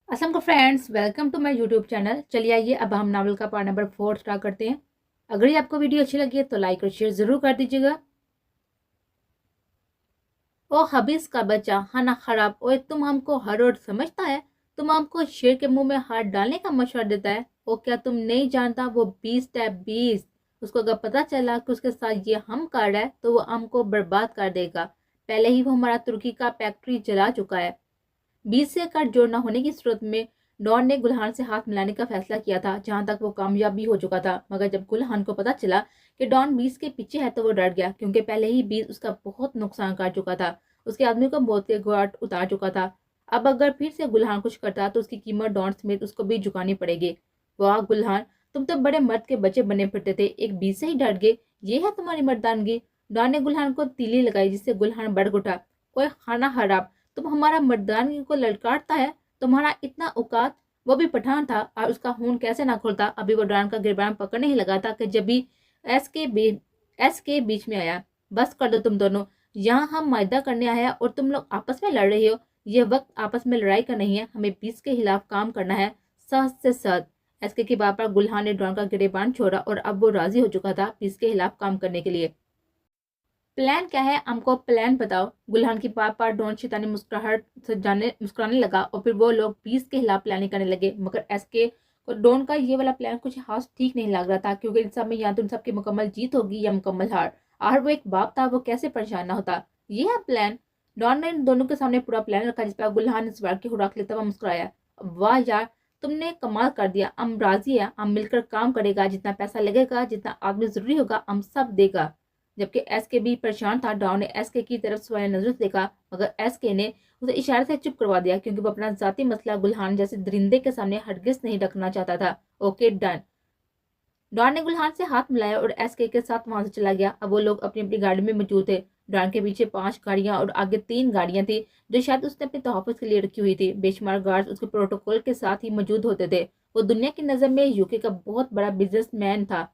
असलम को friends, welcome to my YouTube channel. चलिए आइए अब हम नावल का पार्ट नंबर 4 स्टार्ट करते हैं। अगर ये आपको वीडियो अच्छी लगी है तो लाइक और शेयर ज़रूर कर दीजिएगा। ओ हबीस का बच्चा खाना खराब, ओए तुम हमको हर रोज समझता है। तुम हमको शेर के मुंह में हाथ डालने का मशवरा देता है। ओ क्या तुम नहीं जानता वो 20 उसको अगर पता चला कि उसके साथ ये हम कर रहा है तो वो हमको बर्बाद कर देगा। पहले ही वो हमारा तुर्की का फैक्ट्री जला चुका है। 20 से कट जोड़ न होने की सूरत में डॉन ने गुलहान से हाथ मिलाने का फैसला किया था, जहां तक वो कामयाब भी हो चुका था। मगर जब गुलहान को पता चला कि डॉन 20 के पीछे है तो वो डर गया, क्योंकि पहले ही 20 उसका बहुत नुकसान कर चुका था। उसके आदमी को मौत के घाट उतार चुका था। अब अगर फिर से गुलहान कुछ करता तो उसकी कीमत डॉन समेत उसको भी चुकानी पड़ेगी। वाह गुलहान, तुम तो बड़े मर्द के बच्चे बने फिरते थे, एक 20 से ही डर गए। ये है तुम्हारी मर्दानगी। डॉन ने गुलहान को तीली लगाई, जिससे गुलहान भड़क उठा। कोई खाना हराम, तुम हमारा मर्दानगी को ललकारता है। तुम्हारा इतना औकात। वो भी पठान था और उसका खून कैसे ना खुलता। अभी वो डॉन का गिरबान पकड़ने ही लगा था कि जब भी एस के बी एस के बीच में आया। बस कर दो तुम दोनों, यहाँ हम मायदा करने आए हैं और तुम लोग आपस में लड़ रहे हो। यह वक्त आपस में लड़ाई का नहीं है, हमें 20 के खिलाफ काम करना है, सख्त से सख्त। एसके की बात पर गुल्हान ने डॉन का गिरबान छोड़ा और अब वो राजी हो चुका था 20 के खिलाफ काम करने के लिए। प्लान क्या है, हमको प्लान बताओ। गुल्हान की बात पर डॉन शैतानी मुस्कुराहट से जाने मुस्कुराने लगा और फिर वो लोग 20 के खिलाफ प्लानिंग करने लगे। मगर एसके को डॉन का ये वाला प्लान कुछ खास ठीक नहीं लग रहा था, क्योंकि इन सब में या तो इन सबकी मुकम्मल जीत होगी या मुकम्मल हार। और वो एक बाप था, वो कैसे परेशान ना होता। ये है प्लान। डॉन ने इन दोनों के सामने पूरा प्लान रखा, जिस पर गुल्हान ने सवार की खुराक लेता हुआ मुस्कुराया। वाह यार, तुमने कमाल कर दिया। हम राजी है, हम मिलकर काम करेगा, जितना पैसा लगेगा, जितना आदमी जरूरी होगा, हम सब देगा। जबकि एसके भी परेशान था। डॉन ने एसके की तरफ सवाल नजर से देखा, मगर एसके ने उसे इशारे से चुप करवा दिया, क्योंकि वो अपना जाती मसला गुल्हान जैसे दरिंदे के सामने हरगिज नहीं रखना चाहता था। Okay done. डॉन ने गुल्हान से हाथ मिलाया और एसके के साथ वहां से चला गया। अब वो लोग अपनी अपनी गाड़ी में मौजूद थे। डॉन के पीछे 5 गाड़ियां और आगे 3 गाड़ियां थी, जो शायद उसने अपने तहफ़्फ़ुज़ के लिए रखी हुई थी। बेशुमार गार्ड्स उसके प्रोटोकॉल के साथ ही मौजूद होते थे। वो दुनिया की नज़र में यूके का बहुत बड़ा बिजनेसमैन था,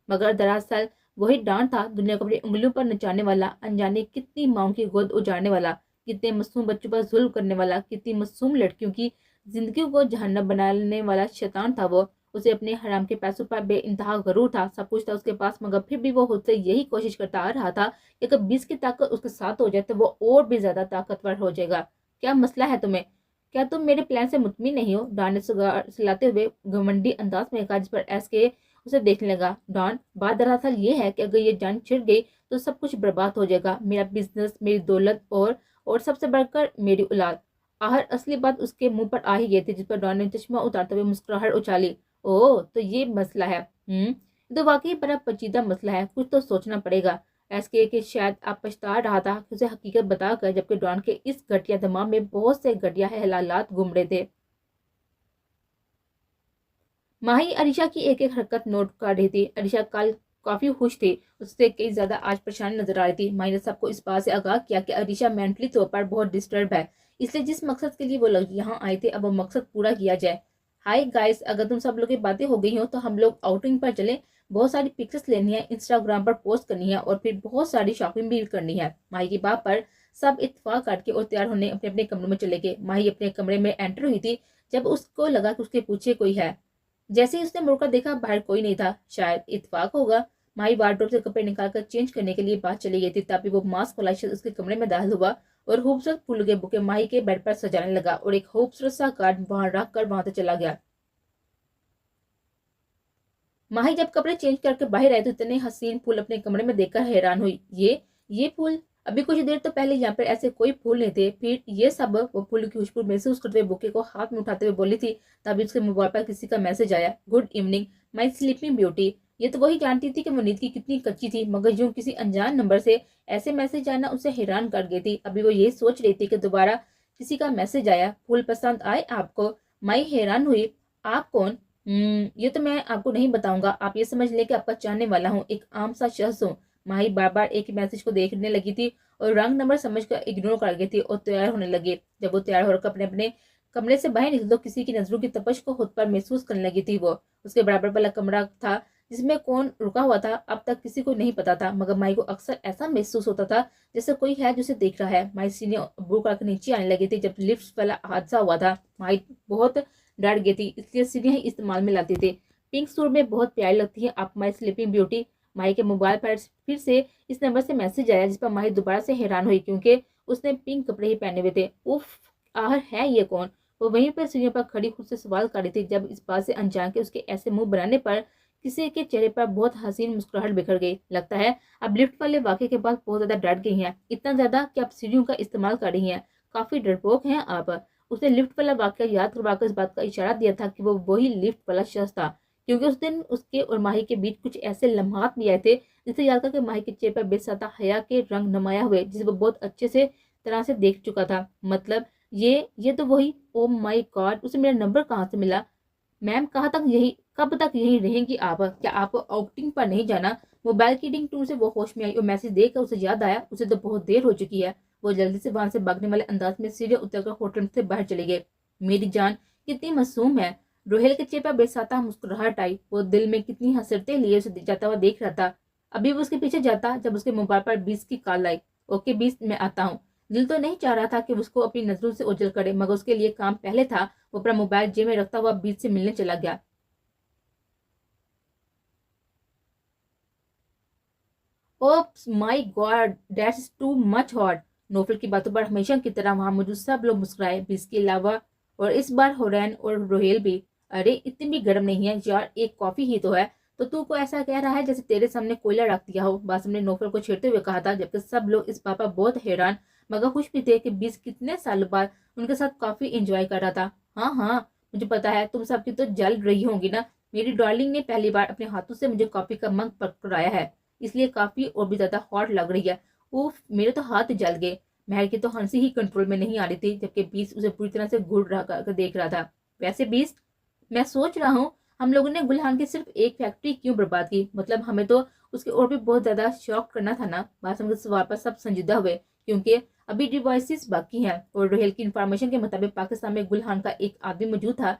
मगर दरअसल वही डॉन था, दुनिया को अपनी उंगलियों पर नचाने वाला, अनजाने कितनी माओं की गोद उजाड़ने वाला, कितने मासूम बच्चों पर जुल्म करने वाला, कितनी मासूम लड़कियों की जिंदगी को जहन्नम बनाने वाला शैतान था वो। उसे अपने हराम के पैसों पर बेइंतहा गरूर था। सब कुछ था उसके पास, मगर फिर भी वो खुद से यही कोशिश करता आ रहा था कि अगर 20 की ताकत उसके साथ हो जाए तो वो और भी ज्यादा ताकतवर हो जाएगा। क्या मसला है तुम्हें? क्या तुम मेरे प्लान से मुतमिन नहीं हो? डॉन ने सिगार सिलाते हुए घमंडी अंदाज में कहा, जिस पर एस के उसे देखने लगा। डॉन, बात दरअसल ये है कि अगर ये जान छिड़ गई तो सब कुछ बर्बाद हो जाएगा, मेरा बिजनेस, मेरी दौलत और सबसे बढ़कर मेरी औलाद। आहर असली बात उसके मुंह पर आ ही गई थी, जिस पर डॉन ने चश्मा उतारते हुए मुस्कुराहट उछाली। ओह, तो ये मसला है। ये तो वाकई बड़ा पेचीदा मसला है, कुछ तो सोचना पड़ेगा। एसके शायद आप पछता रहा था कि उसे हकीकत बताकर, जबकि डॉन के इस घटिया दिमाग में बहुत से घटिया ख्यालात घूम रहे थे। माही अरीशा की एक एक हरकत नोट कर रही थी। अरीशा कल काफी खुश थी, उससे कई ज्यादा आज परेशान नजर आ रही थी। माही ने सबको इस बात से आगाह किया कि अरीशा मेंटली तौर पर बहुत डिस्टर्ब है, इसलिए जिस मकसद के लिए वो लोग यहाँ आए थे अब वो मकसद पूरा किया जाए। हाय गाइस, अगर तुम सब लोग की बातें हो गई हो तो हम लोग आउटिंग पर चले। बहुत सारी पिक्चर्स लेनी है, इंस्टाग्राम पर पोस्ट करनी है और फिर बहुत सारी शॉपिंग भी करनी है। माही की बात पर सब इत्तेफाक करके और तैयार होने अपने अपने कमरों में चले गए। माही अपने कमरे में एंटर हुई थी जब उसको लगा कि उसके पीछे कोई है। जैसे ही उसने मुड़कर देखा, बाहर कोई नहीं था। शायद इत्तेफाक होगा। माही वार्डरोब से कपड़े निकालकर चेंज करने के लिए बाहर चली गई थी, तभी वो मास्क वाला शख्स उसके कमरे में दाखिल हुआ और खूबसूरत फूलों के बुके माही के बेड पर सजाने लगा और एक खूबसूरत सा कार्ड वहां रख कर वहां से चला गया। माही जब कपड़े चेंज करके बाहर आए तो इतने हसीन फूल अपने कमरे में देखकर हैरान हुई। ये फूल, अभी कुछ देर तो पहले यहाँ पर ऐसे कोई फूल नहीं थे, फिर ये सब? वो फूल की खुशबू महसूस करते हुए बुके को हाथ में उठाते हुए बोली थी, तभी उसके मोबाइल पर किसी का मैसेज आया। Good evening my sleeping beauty. ये तो वही जानती थी कि वो नींद की कितनी कच्ची थी, मगर यूं किसी अनजान नंबर से ऐसे मैसेज आना उसे हैरान कर गई थी। अभी वो यही सोच रही थी कि दोबारा किसी का मैसेज आया। फूल पसंद आए आपको? माई हैरान हुई। आप कौन? ये तो मैं आपको नहीं बताऊंगा, आप ये समझ लें कि आपका चाहने वाला हूँ, एक आम सा शख्स हूँ। माही बार बार एक ही मैसेज को देखने लगी थी और रंग नंबर समझकर इग्नोर कर गई थी और तैयार होने लगी। जब वो तैयार होकर अपने अपने कमरे से बाहर निकली तो किसी की नजरों की तपश को खुद पर महसूस करने लगी थी। वो उसके बराबर वाला कमरा था जिसमें कौन रुका हुआ था अब तक किसी को नहीं पता था, मगर माही को अक्सर ऐसा महसूस होता था जैसे कोई है जो उसे देख रहा है। माही सीढ़ियां अब्बू कर नीचे आने लगी थी। जब लिफ्ट वाला हादसा हुआ था माही बहुत डर गई थी, इसलिए सीढ़ियां ही इस्तेमाल में लाती थी। पिंक सूट में बहुत प्यारी लगती है आप माई स्लीपिंग ब्यूटी। माही के मोबाइल पर फिर से इस नंबर से मैसेज आया, जिस पर माही दोबारा से हैरान हुई क्योंकि उसने पिंक कपड़े ही पहने हुए थे। उफ, आहर है ये कौन? वो वहीं पर सीढ़ियों पर खड़ी खुद से सवाल कर रही थी जब इस बात से अनजान के उसके ऐसे मुंह बनाने पर किसी के चेहरे पर बहुत हसीन मुस्कुराहट बिखर गई। लगता है अब लिफ्ट वाले वाकये के बाद बहुत ज्यादा डर गई हैं, इतना ज्यादा कि आप सीढ़ियों का इस्तेमाल कर रही हैं। काफी डरपोक हैं आप। उसने लिफ्ट वाला वाकया याद करवाकर इस बात का इशारा दिया था कि वो वही लिफ्ट वाला शख्स था, क्योंकि उस दिन उसके और माही के बीच कुछ ऐसे लम्हात भी आए थे जिसे याद करके माही के चेहरे पर बेसाता हया के रंग नुमाया हुए, जिसे वो बहुत अच्छे से तरह से देख चुका था। मतलब ये तो वही। ओ माय गॉड, उसे मेरा नंबर कहाँ से मिला? मैम कब तक यही रहेंगी आप? क्या आपको आउटिंग पर नहीं जाना? मोबाइल की रिंग टोन से वो होश में आई और मैसेज देखकर उसे याद आया उसे तो बहुत देर हो चुकी है। वो जल्दी से वहां से भागने वाले अंदाज में सीढ़ियां उतरकर होटल से बाहर चले गए। मेरी जान कितनी मासूम है। रोहेल के चेहरे पर बेसाता मुस्कुराहट आई। वो दिल में कितनी हसरतें लिए उसे जाता हुआ देख रहा था। अभी वो उसके पीछे जाता जब उसके मोबाइल पर 20 की कॉल आई। ओके 20, मैं आता हूँ। दिल तो नहीं चाह रहा था कि उसको अपनी नजरों से ओझल करे, मगर उसके लिए काम पहले था। वो अपना मोबाइल जेब में रखता हुआ 20 से मिलने चला गया। Oh my god, that's too much hot. नोफल की बातों पर हमेशा की तरह वहां मौजूद सब लोग मुस्कुराए, बीस के अलावा, और इस बार होरैन और रोहेल भी। अरे इतनी भी गर्म नहीं है यार, एक कॉफी ही तो है। तो तू को ऐसा कह रहा है जैसे तेरे सामने कोयला रख दिया हो, बासम ने नोफल को छेड़ते हुए कहा था, जबकि सब लोग इस बात पर बहुत हैरान मगर खुश भी थे कि बीस कितने सालों बाद उनके साथ काफी एंजॉय कर रहा था। हाँ हाँ, मुझे पता है तुम सबकी तो जल रही होंगी ना। मेरी डार्लिंग ने पहली बार अपने हाथों से मुझे कॉफी का मग पकड़ाया है, इसलिए काफी और भी ज्यादा हॉट लग रही है। उफ, मेरे तो हाथ जल गए। महर की तो हंसी ही कंट्रोल में नहीं आ रही थी, जबकि बीस उसे पूरी तरह से घूर रहा कर देख रहा था। वैसे बीस, मैं सोच रहा हूँ हम लोगों ने गुलहान की सिर्फ एक फैक्ट्री क्यों बर्बाद की? मतलब हमें तो उसके और भी बहुत ज्यादा शौक करना था ना। बासम के सवाल पर सब संजीदा हुए क्योंकि अभी डिवाइसेस बाकी हैं, और रोहेल की इंफॉर्मेशन के मुताबिक पाकिस्तान में गुलहान का एक आदमी मौजूद था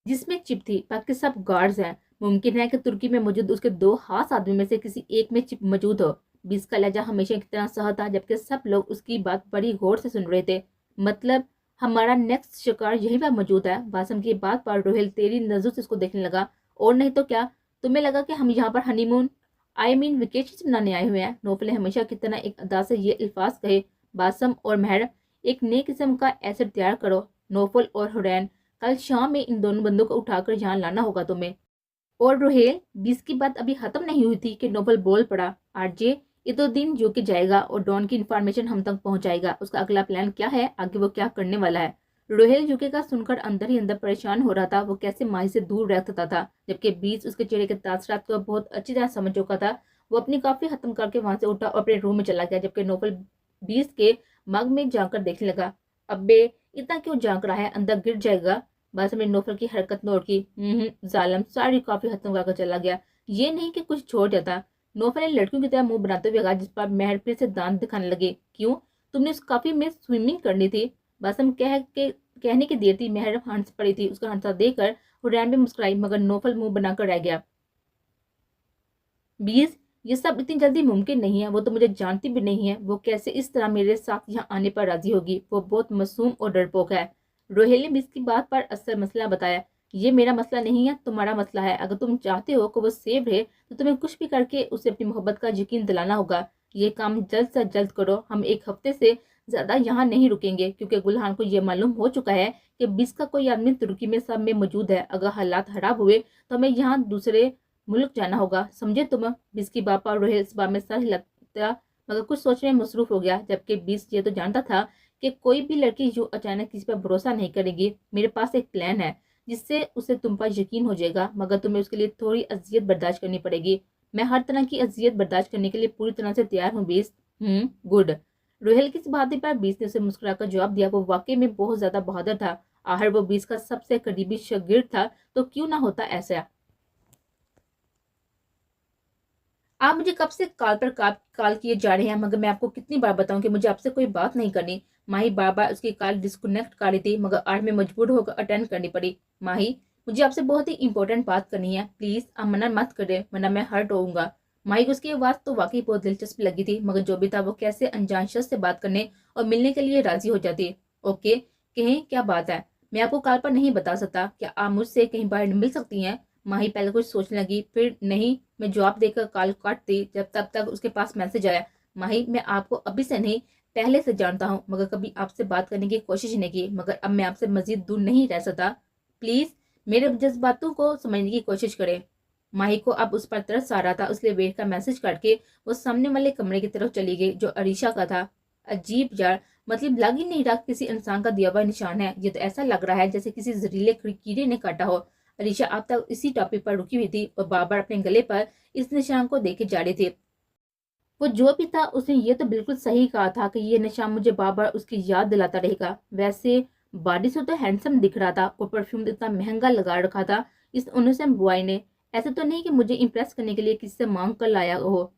जिसमें चिप थी। बाकी सब गार्ड्स हैं। मुमकिन है कि तुर्की में मौजूद उसके दो खास आदमी में से किसी एक में चिप मौजूद हो। बीस का लहजा हमेशा की तरह सहा था, जबकि सब लोग उसकी बात बड़ी गौर से सुन रहे थे। मतलब हमारा नेक्स्ट शिकार यही पर मौजूद है। वासम की बात पर रोहिल तेरी नजरों से उसको देखने लगा। और नहीं तो क्या, तुम्हें लगा कि हम यहाँ पर हनीमून आई मीन वेकेशन मनाने आए हुए हैं? नोफल ने हमेशा की तरह एक अदा से ये अल्फाज कहे। बासम और महर, एक नए किस्म का एसिड तैयार करो। नोफल और हुरैन, कल शाम में इन दोनों बंदों को उठाकर यहाँ लाना होगा तुम्हें। और रोहेल, बीस की बात अभी खत्म नहीं हुई थी कि नोबल बोल पड़ा। आरजे, ये तो दिन जो के जाएगा और डॉन की इन्फॉर्मेशन हम तक पहुंचाएगा। उसका अगला प्लान क्या है, आगे वो क्या करने वाला है? रोहेल झुकेगा सुनकर अंदर ही अंदर परेशान हो रहा था। वो कैसे माही से दूर रह सकता था, जबकि बीस उसके चेहरे के तासरात को बहुत अच्छी तरह समझ चुका था। वो अपनी कॉफी खत्म करके वहां से उठा और अपने रूम में चला गया, जबकि नोबल बीस के मग में जाकर देखने लगा। अब्बे, इतना क्यों झांक रहा है, अंदर गिर जाएगा। बस में नौफल की हरकत नोट की। जालम सारी कॉफी खत्म कर चला गया, ये नहीं कि कुछ छोड़ जाता। नौफल ने लड़कियों की तरह मुंह बनाते हुए कहा, जिस पर महर फिर से दांत दिखाने लगे। क्यों, तुमने उस कॉफी में स्विमिंग करनी थी? बासम कहने की देर थी, महर हंस पड़ी थी। उसका हंसा देखकर हुरैन भी मुस्कुराई, मगर नौफल मुंह बनाकर रह गया। 20, ये सब इतनी जल्दी मुमकिन नहीं है। वो तो मुझे जानती भी नहीं है, वो कैसे इस तरह मेरे साथ यहाँ आने पर राजी होगी? वो बहुत मासूम और डरपोक है। रोहेल ने 20 की बात पर असल मसला बताया। ये मेरा मसला नहीं है, तुम्हारा मसला है। अगर तुम चाहते हो कि वो सेफ रहे तो तुम्हें कुछ भी करके उसे अपनी मोहब्बत का यकीन दिलाना होगा। ये काम जल्द से जल्द करो। हम एक हफ्ते से ज्यादा यहाँ नहीं रुकेंगे, क्योंकि गुलहान को यह मालूम हो चुका है कि 20 का कोई आदमी तुर्की में सब में मौजूद है। अगर हालात खराब हुए तो हमें यहाँ दूसरे मुल्क जाना होगा, समझे तुम? बीस की बापा और रोहित इस बात में सर हिलाता मगर कुछ सोचने में मसरूफ हो गया, जबकि बीस ये तो जानता था कि कोई भी लड़की जो अचानक किसी पर भरोसा नहीं करेगी। मेरे पास एक प्लान है जिससे उसे तुम पर यकीन हो जाएगा, मगर तुम्हें उसके लिए थोड़ी अजियत बर्दाश्त करनी पड़ेगी। मैं हर तरह की अजियत बर्दाश्त करने के लिए पूरी तरह से तैयार हूँ बीस। गुड। रोहेल की इस बात पर बीस ने उसे मुस्कुराकर जवाब दिया। वो वाकई में बहुत ज्यादा बहादुर था। आहर वो बीस का सबसे करीबी शागिर्द था, तो क्यों ना होता ऐसा। आप मुझे कब से कॉल पर कॉल किए जा रहे हैं, मगर मैं आपको कितनी बार बताऊं कि मुझे आपसे कोई बात नहीं करनी। माही बार बार उसकी कॉल डिस्कनेक्ट कर रही थी, मगर आज मैं मजबूर होकर अटेंड करनी पड़ी। माही, मुझे आपसे बहुत ही इंपॉर्टेंट बात करनी है, प्लीज आप मना मत करें वरना मैं हर्ट होऊंगा। माही को उसकी आवाज तो वाकई बहुत दिलचस्प लगी थी, मगर जो भी था वो कैसे अनजान शख्स से बात करने और मिलने के लिए राजी हो जाती। ओके, कहें क्या बात है, मैं आपको कॉल पर नहीं बता सकता, क्या आप मुझसे कहीं बाहर मिल सकती हैं? माही पहले कुछ सोचने लगी, फिर नहीं, मैं जवाब देकर कॉल काट दी। जब तब तक उसके पास मैसेज आया, माही मैं आपको अभी से नहीं पहले से जानता हूँ, मगर कभी आपसे बात करने की कोशिश नहीं की, मगर अब मैं आपसे मजीद दूर नहीं रह सकता। प्लीज मेरे जज्बातों को समझने की कोशिश करें। माही को अब उस पर तरस आ रहा था, उसलिए वेट का मैसेज करके वो सामने वाले कमरे की तरफ चली गई जो अरीशा का था। अजीब यार, मतलब लग ही नहीं रहा किसी इंसान का दिया हुआ निशान है, ये तो ऐसा लग रहा है जैसे किसी जहरीले कीड़े ने काटा हो। अरीशा अब तक इसी टॉपिक पर रुकी हुई थी और बार बार अपने गले पर इस निशान को देखे जा रही थी। वो जो भी था उसने ये तो बिल्कुल सही कहा था कि ये निशान मुझे बार बार उसकी याद दिलाता रहेगा। वैसे बॉडी से तो हैंडसम दिख रहा था और परफ्यूम इतना महंगा लगा रखा था इस इनोसेंट बॉय ने। ऐसे तो नहीं कि मुझे इंप्रेस करने के लिए किसी से मांग कर लाया हो।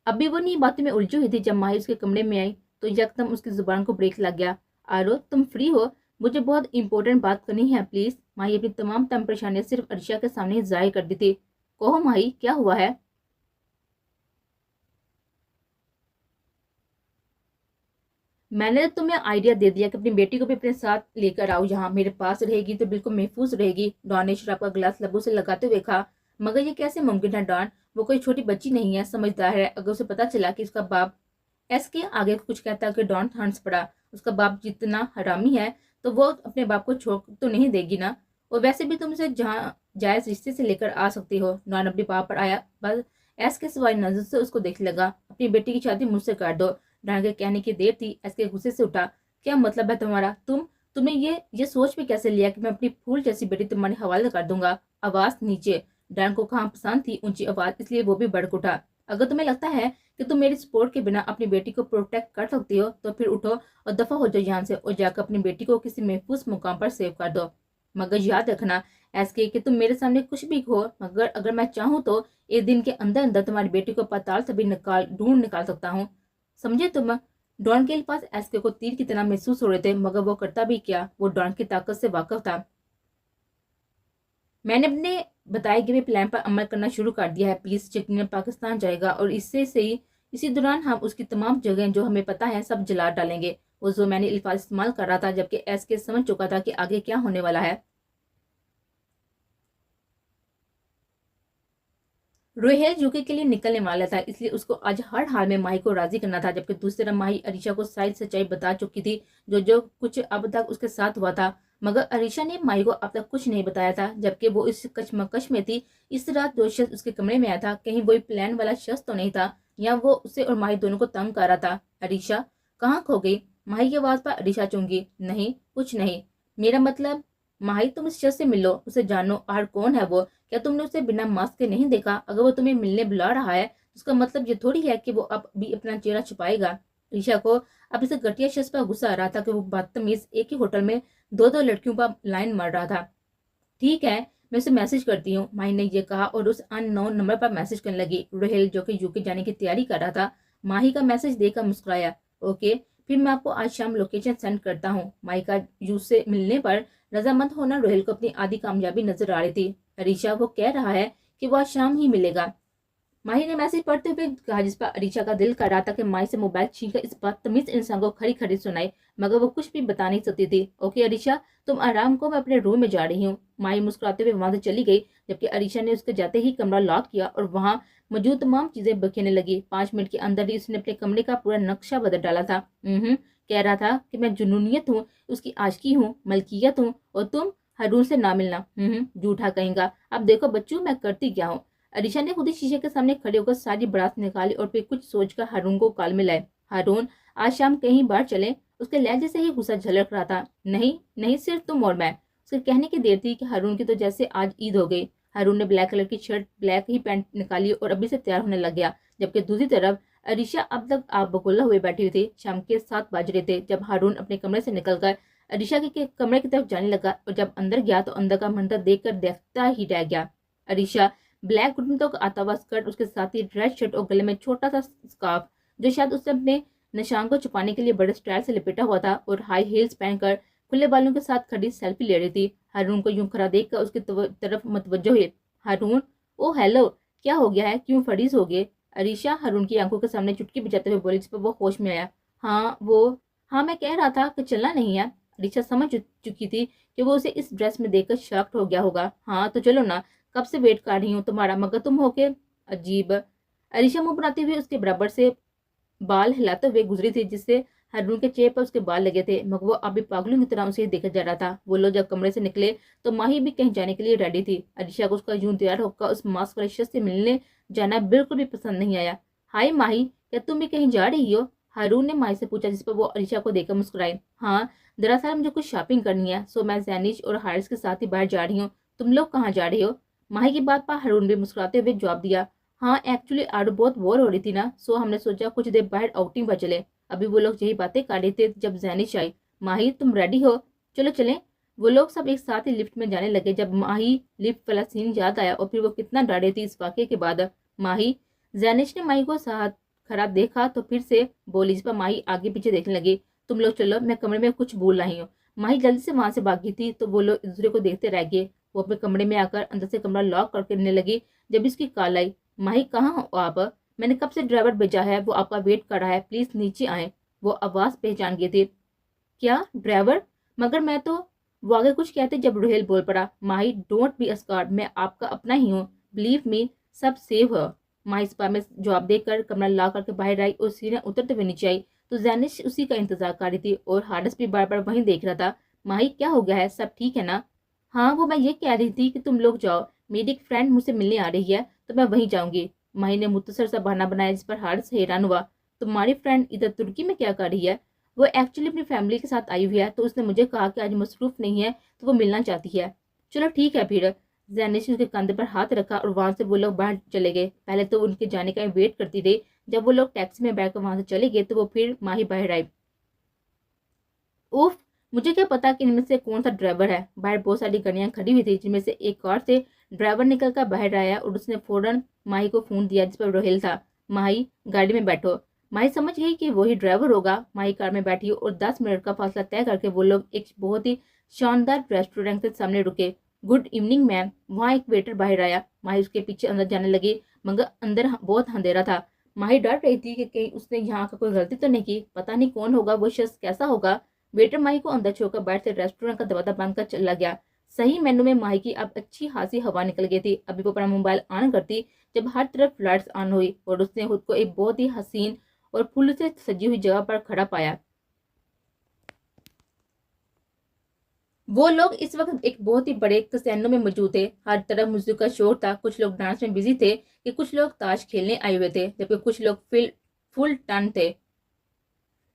अभी वो नहीं बातें में उलझी हुई थी जब माही उसके कमरे में आई तो यकदम उसकी जुबान को ब्रेक लग गया। आरो तुम फ्री हो? मुझे बहुत इंपॉर्टेंट बात करनी है प्लीज। माही अपनी तमाम तम परेशानियां सिर्फ अर्शिया के सामने जाहिर कर दी थी। कहो माही, क्या हुआ है? मैंने तो तुम्हें आइडिया दे दिया कि अपनी बेटी को भी अपने साथ लेकर आओ, यहाँ मेरे पास रहेगी तो बिल्कुल महफूज रहेगी। डॉन ने शराब का गिलास लबों से लगाते हुए कहा। मगर ये कैसे मुमकिन है डॉन, वो कोई छोटी बच्ची नहीं है, समझदार है। अगर उसे पता चला कि उसका बाप एस के आगे कुछ कहता कि डॉन हंस पड़ा, उसका बाप जितना हरामी है तो वो अपने बाप को छोड़ तो नहीं देगी ना। और वैसे भी तुम उसे जहाँ जायज रिश्ते से लेकर आ सकती हो। डॉन अपने बाप पर आया, बस एस के सिवाय नजर से उसको देखने लगा। अपनी बेटी की शादी मुझसे कर दो। डॉन के कहने की देर थी, एस के गुस्से से उठा। क्या मतलब है तुम्हारा? तुम्हें ये सोच भी कैसे लिया कि मैं अपनी फूल जैसी बेटी तुम्हारे हवाले कर दूंगा? आवाज नीचे। डॉन को कहाँ पसंद थी ऊंची आवाज, इसलिए वो भी भड़क उठा। अगर तुम्हें लगता है कि तुम मेरी सपोर्ट के बिना अपनी बेटी को प्रोटेक्ट कर सकती हो तो फिर उठो और दफा हो जाओ यहाँ से और जाकर अपनी बेटी को किसी महफूज मुकाम पर सेव कर दो। मगर याद रखना ऐसे कि तुम मेरे सामने कुछ भी हो, मगर अगर मैं चाहूँ तो एक दिन के अंदर अंदर तुम्हारी बेटी को पाताल से भी ढूंढ निकाल सकता हूँ। समझे तुम? डॉन के पास एसके को तीर की तरह महसूस हो रहे थे, मगर वो करता भी क्या, वो डॉन की ताकत से वाकिफ था। मैंने अपने बताए गए प्लान पर अमल करना शुरू कर दिया है। प्लीज यकीनन पाकिस्तान जाएगा और इससे से ही इसी दौरान हम उसकी तमाम जगह जो हमें पता है सब जला डालेंगे। वो जो मैंने अल्फाज इस्तेमाल कर रहा था जबकि एस के समझ चुका था कि आगे क्या होने वाला है। रोहेल यूके के लिए निकलने वाला था, इसलिए उसको आज हर हाल में माही को राजी करना था। जबकि दूसरी तरफ माही अरीशा को सारी सच्चाई बता चुकी थी, जो जो कुछ अब तक उसके साथ हुआ था। मगर अरीशा ने माही को अब तक कुछ नहीं बताया था, जबकि वो इस कशमकश में थी। इस रात जो शख्स उसके कमरे में आया था, कहीं वही प्लान वाला शख्स तो नहीं था, या वो उसे और माही दोनों को तंग कर रहा था। अरीशा कहाँ खो गई? माही की आवाज पर अरीशा चूंगी। नहीं, कुछ नहीं। मेरा मतलब माही, तुम इस शख्स से मिलो, उसे जानो। और कौन है वो? क्या तुमने उसे बिना मास्क के नहीं देखा? अगर वो तुम्हें मिलने बुला रहा है उसका मतलब ये थोड़ी है कि वो अब भी अपना चेहरा छुपाएगा। ईशा को अब इसे घटिया शख्स पर गुस्सा आ रहा था कि वो बदतमीज एक ही होटल में दो दो लड़कियों पर लाइन मार रहा था। ठीक है, मैं उसे मैसेज करती हूँ, माही ने यह कहा और उस अननोन नंबर पर मैसेज करने लगी। रोहेल जो कि यूके जाने की तैयारी कर रहा था, माही का मैसेज देखकर मुस्कुराया। ओके, फिर मैं आपको आज शाम लोकेशन सेंड करता हूँ। माही का यूस से मिलने पर रजामंद होना रोहेल को अपनी आधी कामयाबी नजर आ रही थी। अरीशा वो कह रहा है कि वह शाम ही मिलेगा। माही ने मैसेज पढ़ते हुए कहा, जिस पर अरीशा का दिल कर रहा था कि माही से मोबाइल छीनकर इस बदतमीज इंसान को खड़ी खड़ी सुनाए, मगर वो कुछ भी बता नहीं सकती थी। ओके अरीशा, तुम आराम को, मैं अपने रूम में जा रही हूँ। माही मुस्कुराते हुए वहां से चली गई, जबकि अरीशा ने उसके जाते ही कमरा लॉक किया और वहां मौजूद तमाम चीजें बखेने लगी। 5 मिनट के अंदर ही उसने अपने कमरे का पूरा नक्शा बदल डाला था। कह रहा था कि मैं जुनूनियत हूँ, उसकी आशिकी हूँ, मलकियत हूँ, और तुम रून से ना मिलना। झूठा कहेगा। अब देखो बच्चों, मैं करती क्या हूँ। अरीशा ने खुद ही शीशे के सामने खड़े होकर सारी बारात निकाली और फिर कुछ सोचकर हारून को काल में लाए। हारून, आज शाम कहीं बाहर चले? उसके लहजे से ही गुस्सा झलक रहा था। नहीं नहीं, सिर्फ तुम और मैं। उसके कहने की देर थी कि हारून की तो जैसे आज ईद हो गई। हारून ने ब्लैक कलर की शर्ट, ब्लैक ही पैंट निकाली और अभी से तैयार होने लग गया, जबकि दूसरी तरफ अरीशा अब तक आप बगुल्ला हुए बैठी हुई थी। शाम के 7 बज रहे थे जब हारून अपने कमरे से निकलकर अरीशा के कमरे की तरफ जाने लगा, और जब अंदर गया तो अंदर का मंजर देखकर देखता ही रह गया। अरीशा ब्लैक घुटनों तक आता हुआ स्कर्ट, उसके साथ ही रेड शर्ट और गले में छोटा सा स्कार्फ जो शायद उसने अपने निशान को छुपाने के लिए बड़े स्टाइल से लपेटा हुआ था, और हाई हील्स पहनकर खुले बालों के साथ खड़ी सेल्फी ले रही थी। हारून को यूं खड़ा देखकर उसकी तरफ मतवज्जो हुई। हारून, ओ हेलो, क्या हो गया है, क्यों फ्रीज हो गए? अरीशा हारून की आंखों के सामने चुटकी बजाते हुए बोली, जिस पर वो होश में आया। हाँ मैं कह रहा था कि चलना नहीं है। अरीशा समझ चुकी थी कि वो उसे इस ड्रेस में देखकर शॉक्ड हो गया होगा। हाँ तो चलो ना, कब से वेट कर रही हूँ तुम्हारा, मगर तुम हो के अजीब। अरीशा मुंह बनाते हुए उसके बराबर से बाल हिलाते हुए गुजरी थी, जिससे हारून के चेहरे पर उसके बाल लगे थे, मगर वो अभी पागलों की तरह उसे देखा जा रहा था। वो लोग जब कमरे से निकले तो माही भी कहीं जाने के लिए रेडी थी। अरीशा को उसका यूं तैयार होकर उस मास्क वाले शख्स से मिलने जाना बिल्कुल भी पसंद नहीं आया। हाय माही, क्या तुम भी कहीं जा रही हो? हारून ने माही से पूछा, जिस पर वो अरीशा को देखकर मुस्कुराई। हाँ, दरअसल मुझे कुछ शॉपिंग करनी है, सो मैं जैनिश और हारिस के साथ ही बाहर जा रही हूँ। तुम लोग कहाँ जा रहे हो? माही की बात पर हारून भी मुस्कुराते हुए जवाब दिया, हाँ एक्चुअली आरू बहुत बोर हो रही थी ना, सो हमने सोचा कुछ देर बाहर आउटिंग पर चले। अभी वो लोग यही बातें कर रहे थे जब जैनिश आई। माही तुम रेडी हो? चलो चलें। वो लोग सब एक साथ ही लिफ्ट में जाने लगे। जब माही लिफ्ट वाला सीन याद आया और फिर वो कितना डरे थी इस वाक्य के बाद। माही, जैनिश ने माही को साथ खड़ा देखा तो फिर से बोली, जिस पर माही आगे पीछे देखने लगी। तुम लोग चलो, मैं कमरे में कुछ भूल रही हूँ। माही जल्दी से वहां से भागी थी तो वो लोग एक दूसरे को देखते रह गए। वो अपने कमरे में आकर अंदर से कमरा लॉक करने लगी। जब इसकी कॉल आई, माही कहाँ हो आप? मैंने कब से ड्राइवर भेजा है, वो आपका वेट कर रहा है, प्लीज नीचे आए। वो आवाज पहचान गई थी। क्या ड्राइवर? मगर मैं तो, वो आगे कुछ कहते जब रोहेल बोल पड़ा, माही डोंट बी अस्कार्ड, मैं आपका अपना ही हूँ, बिलीव मी, सब सेव है। माही इस बार में जवाब देकर कमरा ला करके बाहर आई और सीढ़ियां उतरते हुए नीचे आई तो जैनिश उसी का इंतजार कर रही थी और हारिस भी बार बार वहीं देख रहा था। माही क्या हो गया है, सब ठीक है ना? हाँ वो मैं ये कह रही थी कि तुम लोग जाओ, मेरी एक फ्रेंड मुझसे मिलने आ रही है तो मैं वहीं जाऊंगी। माही ने मुख्तसर सा बहाना बनाया, जिस पर हारिस हैरान हुआ। तुम्हारी फ्रेंड इधर तुर्की में क्या कर रही है? वो एक्चुअली अपनी फैमिली के साथ आई हुई है, तो उसने मुझे कहा कि आज मसरूफ नहीं है तो वो मिलना चाहती है। चलो ठीक है फिर। जैनिश ने उसके कंधे पर हाथ रखा और वहां से वो लोग बाहर चले गए। पहले तो उनके जाने का वेट करती रही। जब वो लोग टैक्सी में बैठकर वहां से चले गए तो वो फिर माही बाहर आई। उफ, मुझे क्या पता कि इनमें से कौन सा ड्राइवर है। बाहर बहुत सारी गाड़ियां खड़ी हुई थी, जिनमें से एक कार से ड्राइवर निकलकर बाहर आया और उसने फौरन माही को फोन दिया, जिस पर रोहेल था। माही, गाड़ी में बैठो। माही समझ गई कि वही ड्राइवर होगा। माही कार में बैठी और 10 मिनट का फासला तय करके वो लोग एक बहुत ही शानदार रेस्टोरेंट के सामने रुके। Good evening ma'am. वहाँ एक वेटर बाहर आया। माही उसके पीछे अंदर जाने लगी, मगर अंदर बहुत अंधेरा था। माही डर रही थी कि कहीं उसने यहाँ का कोई गलती तो नहीं की। पता नहीं कौन होगा वो शख्स, कैसा होगा। वेटर माही को अंदर छोड़कर बाहर से रेस्टोरेंट का दरवाजा बंद कर चला गया। सही मेनू में माही की अब अच्छी खासी हवा निकल गई थी। अभी वो अपना मोबाइल ऑन करती जब हर तरफ लाइट्स ऑन हुई और उसने खुद को एक बहुत ही हसीन और फूल से सजी हुई जगह पर खड़ा पाया। वो लोग इस वक्त एक बहुत ही बड़े कैसिनो में मौजूद थे। हर तरफ म्यूजिक का शोर था। कुछ लोग डांस में बिजी थे कि कुछ लोग ताश खेलने आए हुए थे, जबकि कुछ लोग फुल टर्न थे।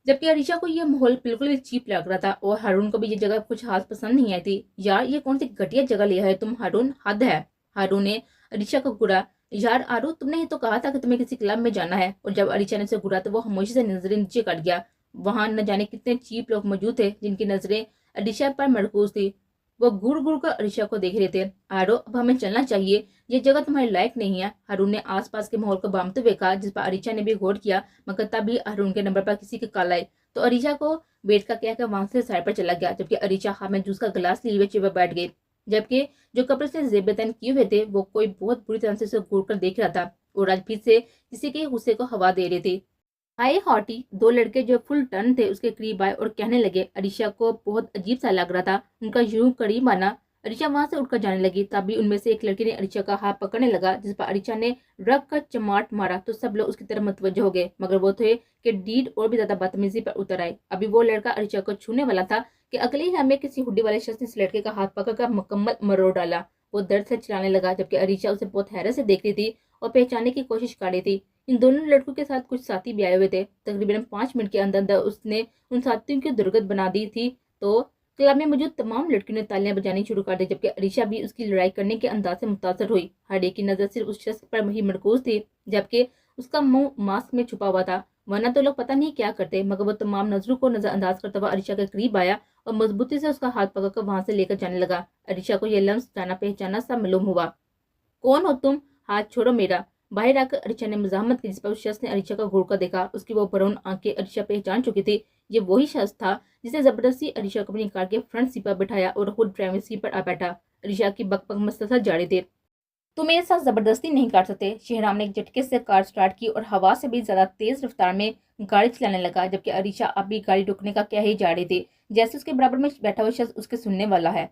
जबकि अरीशा को यह माहौल बिल्कुल भी चीप लग रहा था और हारून को भी ये जगह कुछ खास पसंद नहीं आई थी। यार ये कौन सी घटिया जगह लिया है तुम हारून, हद है। हारून ने अरीशा को घूरा। यार आरू, तुमने ही तो कहा था कि तुम्हें किसी क्लब में जाना है। और जब अरीशा ने उसे घूरा तो वो खामोशी से नजरें नीचे कर गया। वहां न जाने कितने चीप लोग मौजूद थे जिनकी नजरें अरीशा पर मरकूज थी। वो घूर घूर कर अरीशा को देख रहे थे। आरो, अब हमें चलना चाहिए, ये जगह तुम्हारे लायक नहीं है। हारून ने आसपास के माहौल को बांधते हुए कहा, जिस पर अरीशा ने भी गौर किया। मगर तभी हारून के नंबर पर किसी की कॉल आई तो अरीशा को वेट का कहकर वहां से साइड पर चला गया, जबकि अरीशा हाथ में जूस का गिलास लिए हुए चेयर पर बैठ गई। जबकि जो कपड़े से जेबतन किए हुए थे वो कोई बहुत बुरी तरह से उसे घूर कर देख रहा था और आज फिर से किसी के गुस्से को हवा दे रहे थे। हाय हॉटी। दो लड़के जो फुल टर्न थे उसके करीब आए और कहने लगे। अरीशा को बहुत अजीब सा लग रहा था उनका यूं करीब आना। अरीशा वहां से उठकर जाने लगी, तभी उनमें से एक लड़के ने अरीशा का हाथ पकड़ने लगा, जिस पर अरीशा ने रग कर चमाट मारा तो सब लोग उसकी तरफ मुतवज्जो हो गए। मगर वो थे कि डीड और भी ज्यादा बदतमीजी पर उतर आए। अभी वो लड़का अरीशा को छूने वाला था कि अगले ही हमें किसी हुड्डी वाले शख्स ने इस लड़के का हाथ पकड़कर मुकम्मल मरोड़ डाला। वो दर्द से चिल्लाने लगा, जबकि अरीशा उसे बहुत हैरत से देख रही थी और पहचानने की कोशिश कर रही थी। इन दोनों लड़कों के साथ कुछ साथी भी आए हुए थे। तकरीबन 5 मिनट के अंदर अंदर उसने उन साथियों की दुर्गत बना दी थी तो क्लब में मौजूद तमाम लड़कियों ने तालियां बजानी शुरू कर दी, जबकि अरीशा भी उसकी लड़ाई करने के अंदाज से मुतासर हुई। हर एक की नजर सिर्फ उस शख्स पर ही मरकूज थी, जबकि उसका मुंह मास्क में छुपा हुआ था, वरना तो लोग पता नहीं क्या करते। मगर वो तमाम नजरों को नजरअंदाज करता हुआ अरीशा के करीब आया और मजबूती से उसका हाथ पकड़कर वहां से लेकर जाने लगा। अरीशा को यह लम्स जाना पहचाना सा मालूम हुआ। कौन हो तुम? हाथ छोड़ो मेरा। बाहर आकर अरीशा ने मजामत की, जिस पर उस शख्स ने अरीशा का घूर कर देखा। उसकी वो भरून आंखें अरीशा पहचान चुकी थी। ये वही शख्स था जिसने जबरदस्ती अरीशा को अपनी कार के फ्रंट सीट पर बिठाया और खुद ड्राइविंग सीट पर आ बैठा। अरीशा की बकबक मुसलसल जारी थी। तुम मेरे साथ जबरदस्ती नहीं कर सकते। शेहराम ने एक झटके से कार स्टार्ट की और हवा से भी ज्यादा तेज रफ्तार में गाड़ी चलाने लगा, जबकि अरीशा अभी गाड़ी रुकने का क्या ही जा रही थी, जैसे उसके बराबर में बैठा हुआ शख्स उसके सुनने वाला है।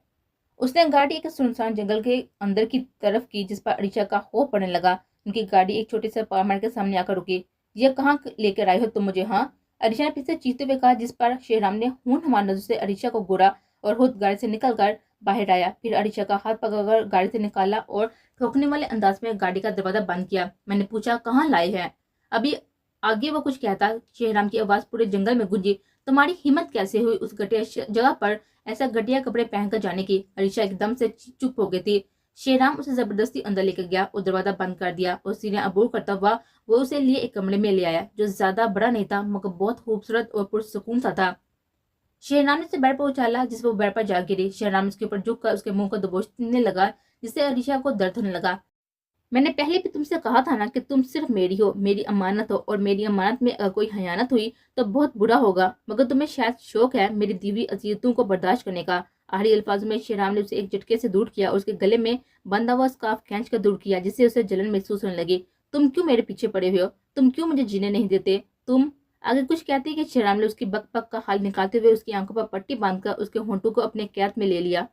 उसने गाड़ी एक सुनसान जंगल के अंदर की तरफ की, जिस पर अरीशा का खौफ पड़ने लगा। उनकी गाड़ी एक छोटे से अपार्टमेंट के सामने आकर रुकी। ये कहाँ लेकर आए हो तुम मुझे? हाँ, अरीशा ने पीछे चीखते हुए कहा, जिस पर शेहराम ने हून नजर से अरीशा को घूरा और खुद गाड़ी से निकलकर बाहर आया। फिर अरीशा का हाथ पकड़कर गाड़ी से निकाला और ठोकने वाले अंदाज में गाड़ी का दरवाजा बंद किया। मैंने पूछा, कहाँ लाए हैं? अभी आगे वो कुछ कहता, शेहराम की आवाज पूरे जंगल में गूंजी। तुम्हारी हिम्मत कैसे हुई उस घटिया जगह पर ऐसा घटिया कपड़े पहनकर जाने की? अरीशा एकदम से चुप हो गई थी। शेहराम उसे जबरदस्ती अंदर लेकर गया और दरवाजा बंद कर दिया और सीढ़ियां अबूर करता हुआ वो उसे लिए एक कमरे में ले आया, जो ज्यादा बड़ा नहीं था मगर बहुत खूबसूरत और पुरसुकून सा था। शेहनाम ने उसे बेड पर उछाला, जिस वो बेड पर जा गिरी। शेहनाम उसके ऊपर झुककर उसके मुंह को दबोचने लगा, जिससे अरीशा को दर्द होने लगा। मैंने पहले भी तुमसे कहा था ना कि तुम सिर्फ मेरी हो, मेरी अमानत हो, और मेरी अमानत में अगर कोई खयानत हुई तो बहुत बुरा होगा, मगर तुम्हें शायद शौक है मेरी दी हुई अज़ियतों को बर्दाश्त करने का। आखिरी अल्फाज में शेहराम ने उसे एक झटके से दूर किया और उसके गले में बंधा हुआ स्कार्फ खींच कर दूर किया, जिससे उसे जलन महसूस होने लगी। तुम क्यों मेरे पीछे पड़े हुए हो? तुम क्यों मुझे जीने नहीं देते? तुम आगे कुछ कहती कि शेहराम ने उसकी बक बक का हाल निकालते हुए उसकी आंखों पर पट्टी बांधकर उसके होंठों को अपने कैद में ले लिया।